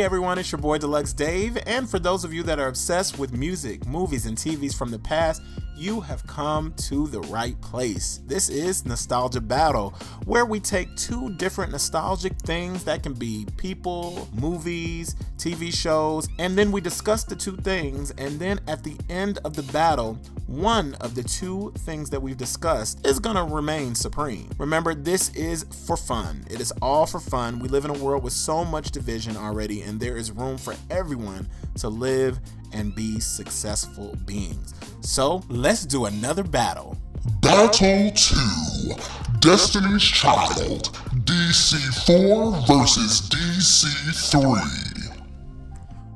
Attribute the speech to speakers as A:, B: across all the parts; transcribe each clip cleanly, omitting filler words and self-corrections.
A: everyone, it's your boy Deluxe Dave, and for those of you that are obsessed with music, movies, and TVs from the past, you have come to the right place. This is Nostalgia Battle, where we take two different nostalgic things that can be people, movies, TV shows, and then we discuss the two things, and then at the end of the battle, one of the two things that we've discussed is gonna remain supreme. Remember, this is for fun. It is all for fun. We live in a world with so much division already, and there is room for everyone to live and be successful beings. So let's do another battle.
B: Battle 2, Destiny's Child, DC4 versus DC3.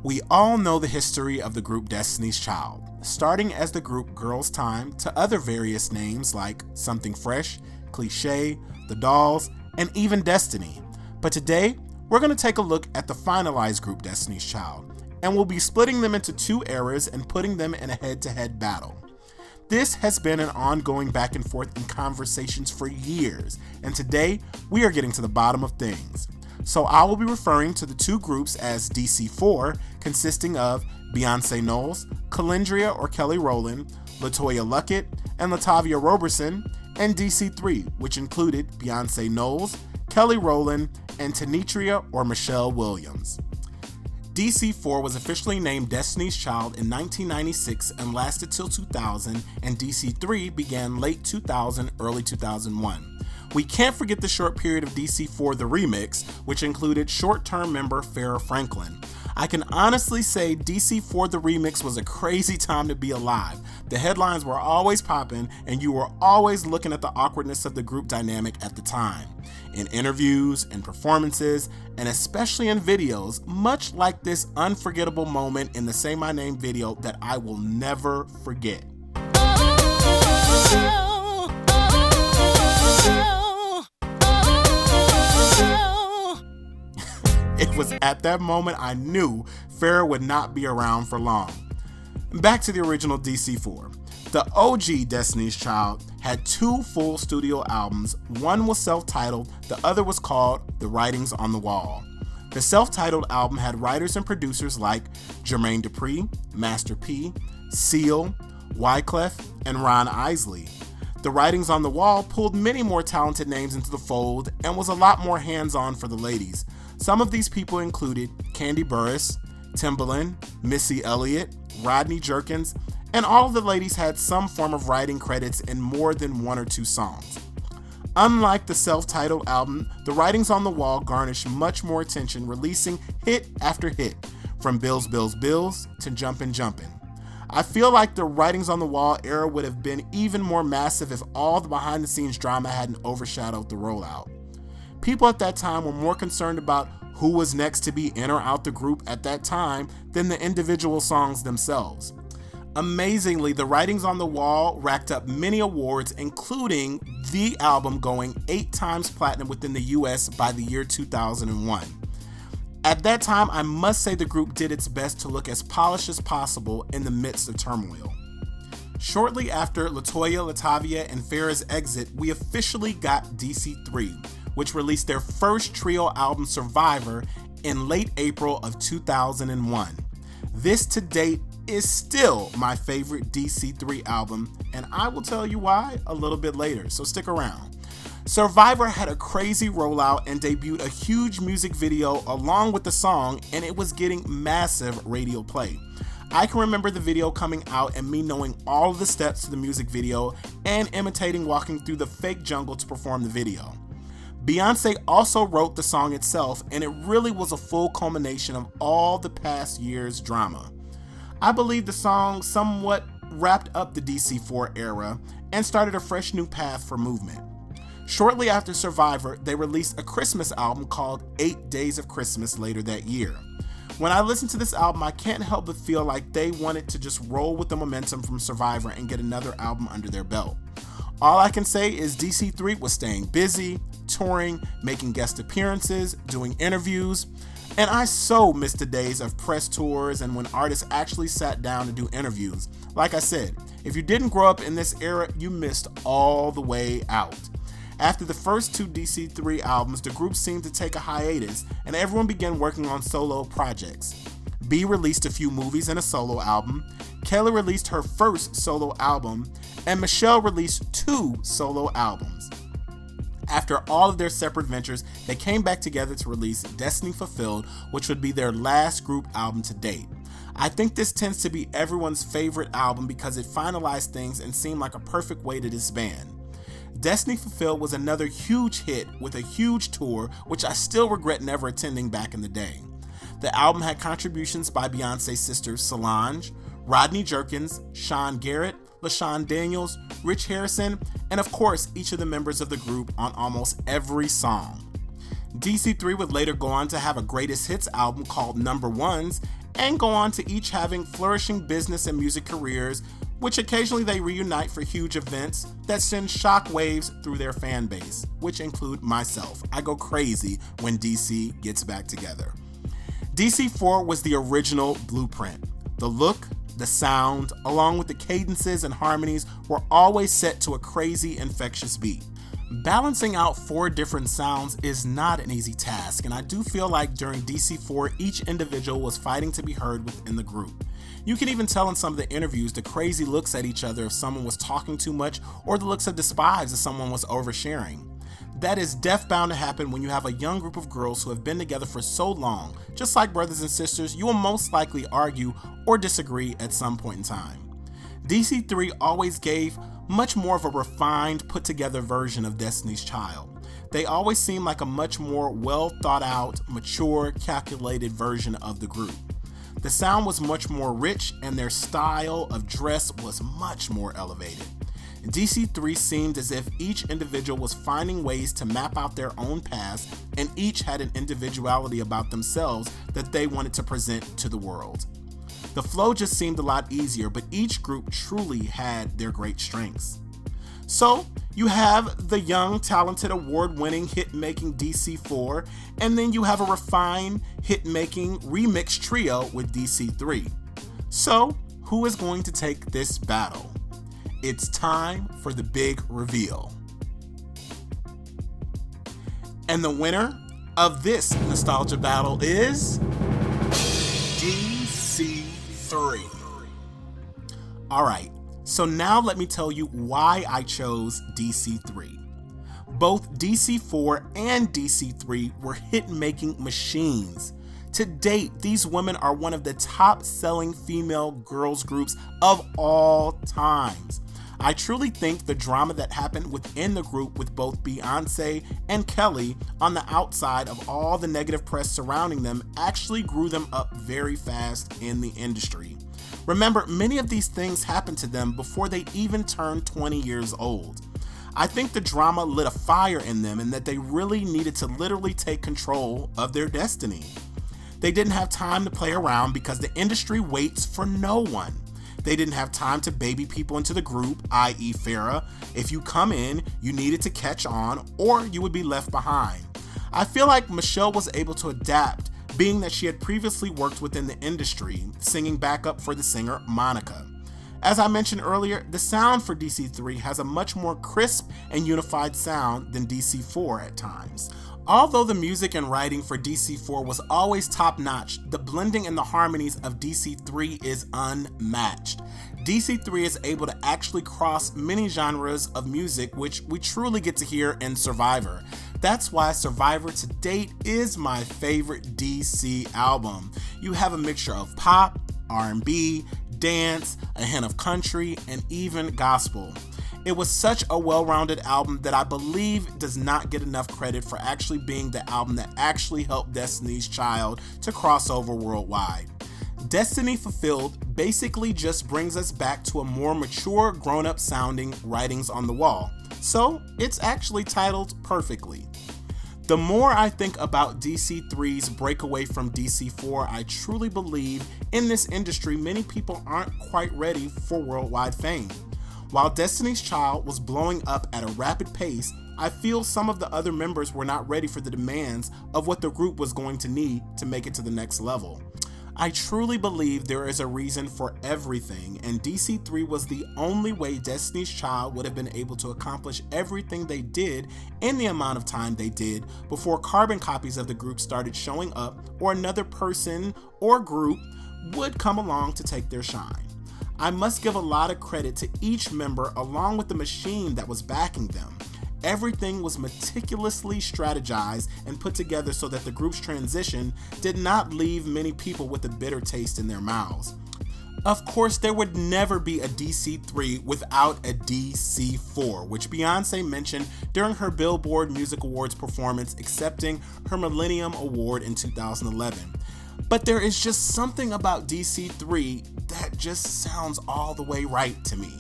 A: We all know the history of the group Destiny's Child, starting as the group Girls' Time to other various names like Something Fresh, Cliche, The Dolls, and even Destiny. But today, we're going to take a look at the finalized group Destiny's Child, and we'll be splitting them into two eras and putting them in a head-to-head battle. This has been an ongoing back and forth in conversations for years, and today we are getting to the bottom of things. So I will be referring to the two groups as DC4, consisting of Beyonce Knowles, Calendria or Kelly Rowland, LaToya Luckett, and Latavia Roberson, and DC3, which included Beyonce Knowles, Kelly Rowland, and Tenetria or Michelle Williams. DC4 was officially named Destiny's Child in 1996 and lasted till 2000, and DC3 began late 2000, early 2001. We can't forget the short period of DC4 The Remix, which included short-term member Farrah Franklin. I can honestly say DC4 The Remix was a crazy time to be alive. The headlines were always popping, and you were always looking at the awkwardness of the group dynamic at the time. In interviews, in performances, and especially in videos, much like this unforgettable moment in the Say My Name video that I will never forget. It was at that moment I knew Farrah would not be around for long. Back to the original DC4. The OG Destiny's Child had two full studio albums. One was self-titled, the other was called The Writings on the Wall. The self-titled album had writers and producers like Jermaine Dupri, Master P, Seal, Wyclef, and Ron Isley. The Writings on the Wall pulled many more talented names into the fold and was a lot more hands-on for the ladies. Some of these people included Kandi Burruss, Timbaland, Missy Elliott, Rodney Jerkins, and all of the ladies had some form of writing credits in more than one or two songs. Unlike the self-titled album, The Writings on the Wall garnished much more attention, releasing hit after hit, from Bills, Bills, Bills to Jumpin' Jumpin'. I feel like the Writings on the Wall era would have been even more massive if all the behind-the-scenes drama hadn't overshadowed the rollout. People at that time were more concerned about who was next to be in or out the group at that time than the individual songs themselves. Amazingly, The Writings on the Wall racked up many awards, including the album going 8 times platinum within the US by the year 2001. At that time, I must say the group did its best to look as polished as possible in the midst of turmoil. Shortly after LaToya, Latavia, and Farrah's exit, we officially got DC3, which released their first trio album, Survivor, in late April of 2001. This to date is still my favorite DC3 album, and I will tell you why a little bit later, so stick around. Survivor had a crazy rollout and debuted a huge music video along with the song, and it was getting massive radio play. I can remember the video coming out and me knowing all of the steps to the music video and imitating walking through the fake jungle to perform the video. Beyonce also wrote the song itself, and it really was a full culmination of all the past year's drama. I believe the song somewhat wrapped up the DC4 era and started a fresh new path for movement. Shortly after Survivor, they released a Christmas album called 8 Days of Christmas later that year. When I listen to this album, I can't help but feel like they wanted to just roll with the momentum from Survivor and get another album under their belt. All I can say is DC3 was staying busy, touring, making guest appearances, doing interviews, and I so miss the days of press tours and when artists actually sat down to do interviews. Like I said, if you didn't grow up in this era, you missed all the way out. After the first two DC3 albums, the group seemed to take a hiatus, and everyone began working on solo projects. B released a few movies and a solo album, Kelly released her first solo album, and Michelle released 2 solo albums. After all of their separate ventures, they came back together to release Destiny Fulfilled, which would be their last group album to date. I think this tends to be everyone's favorite album because it finalized things and seemed like a perfect way to disband. Destiny Fulfilled was another huge hit with a huge tour, which I still regret never attending back in the day. The album had contributions by Beyonce's sisters Solange, Rodney Jerkins, Sean Garrett, LaShawn Daniels, Rich Harrison, and of course each of the members of the group on almost every song. DC3 would later go on to have a greatest hits album called Number Ones, and go on to each having flourishing business and music careers, which occasionally they reunite for huge events that send shockwaves through their fan base, which include myself. I go crazy when DC gets back together. DC4 was the original blueprint. The look, the sound, along with the cadences and harmonies were always set to a crazy, infectious beat. Balancing out 4 different sounds is not an easy task, and I do feel like during DC4, each individual was fighting to be heard within the group. You can even tell in some of the interviews the crazy looks at each other if someone was talking too much, or the looks of despise if someone was oversharing. That is bound to happen when you have a young group of girls who have been together for so long. Just like brothers and sisters, you will most likely argue or disagree at some point in time. DC3 always gave much more of a refined, put together version of Destiny's Child. They always seemed like a much more well thought out, mature, calculated version of the group. The sound was much more rich and their style of dress was much more elevated. DC3 seemed as if each individual was finding ways to map out their own past, and each had an individuality about themselves that they wanted to present to the world. The flow just seemed a lot easier, but each group truly had their great strengths. So you have the young, talented, award-winning, hit-making DC4, and then you have a refined, hit-making remix trio with DC3. So who is going to take this battle? It's time for the big reveal. And the winner of this nostalgia battle is DC3. Alright, so now let me tell you why I chose DC3. Both DC4 and DC3 were hit-making machines. To date, these women are one of the top-selling female girls groups of all times. I truly think the drama that happened within the group with both Beyonce and Kelly on the outside of all the negative press surrounding them actually grew them up very fast in the industry. Remember, many of these things happened to them before they even turned 20 years old. I think the drama lit a fire in them and that they really needed to literally take control of their destiny. They didn't have time to play around because the industry waits for no one. They didn't have time to baby people into the group, i.e. Farrah. If you come in, you needed to catch on or you would be left behind. I feel like Michelle was able to adapt, being that she had previously worked within the industry, singing backup for the singer Monica. As I mentioned earlier, the sound for DC3 has a much more crisp and unified sound than DC4 at times. Although the music and writing for DC4 was always top-notch, the blending and the harmonies of DC3 is unmatched. DC3 is able to actually cross many genres of music, which we truly get to hear in Survivor. That's why Survivor to date is my favorite DC album. You have a mixture of pop, R&B, dance, a hint of country, and even gospel. It was such a well-rounded album that I believe does not get enough credit for actually being the album that actually helped Destiny's Child to cross over worldwide. Destiny Fulfilled basically just brings us back to a more mature, grown-up sounding Writings on the Wall, so it's actually titled perfectly. The more I think about DC3's breakaway from DC4, I truly believe in this industry many people aren't quite ready for worldwide fame. While Destiny's Child was blowing up at a rapid pace, I feel some of the other members were not ready for the demands of what the group was going to need to make it to the next level. I truly believe there is a reason for everything, and DC3 was the only way Destiny's Child would have been able to accomplish everything they did in the amount of time they did before carbon copies of the group started showing up, or another person or group would come along to take their shine. I must give a lot of credit to each member along with the machine that was backing them. Everything was meticulously strategized and put together so that the group's transition did not leave many people with a bitter taste in their mouths. Of course, there would never be a DC3 without a DC4, which Beyonce mentioned during her Billboard Music Awards performance accepting her Millennium Award in 2011. But there is just something about DC3 that just sounds all the way right to me.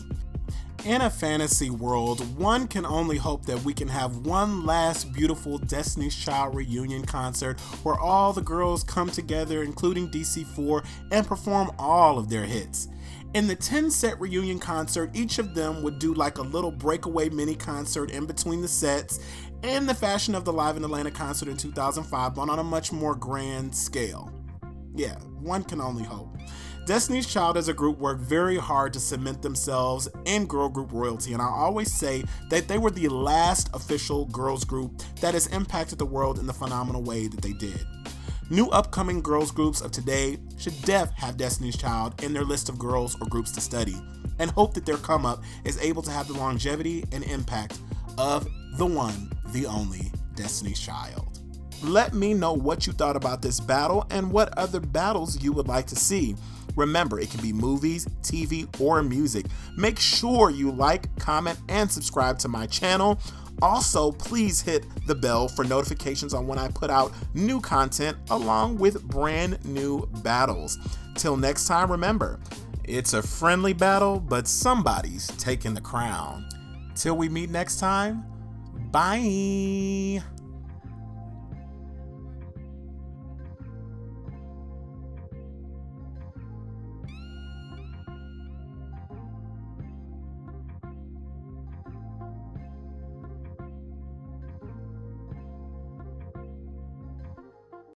A: In a fantasy world, one can only hope that we can have one last beautiful Destiny's Child reunion concert where all the girls come together, including DC4, and perform all of their hits. In the 10-set reunion concert, each of them would do like a little breakaway mini concert in between the sets, in the fashion of the Live in Atlanta concert in 2005, but on a much more grand scale. Yeah, one can only hope. Destiny's Child as a group worked very hard to cement themselves in girl group royalty, and I always say that they were the last official girls group that has impacted the world in the phenomenal way that they did. New upcoming girls groups of today should have Destiny's Child in their list of girls or groups to study, and hope that their come up is able to have the longevity and impact of the one, the only Destiny's Child. Let me know what you thought about this battle and what other battles you would like to see. Remember, it can be movies, TV, or music. Make sure you like, comment, and subscribe to my channel. Also, please hit the bell for notifications on when I put out new content along with brand new battles. Till next time, remember, it's a friendly battle, but somebody's taking the crown. Till we meet next time, bye.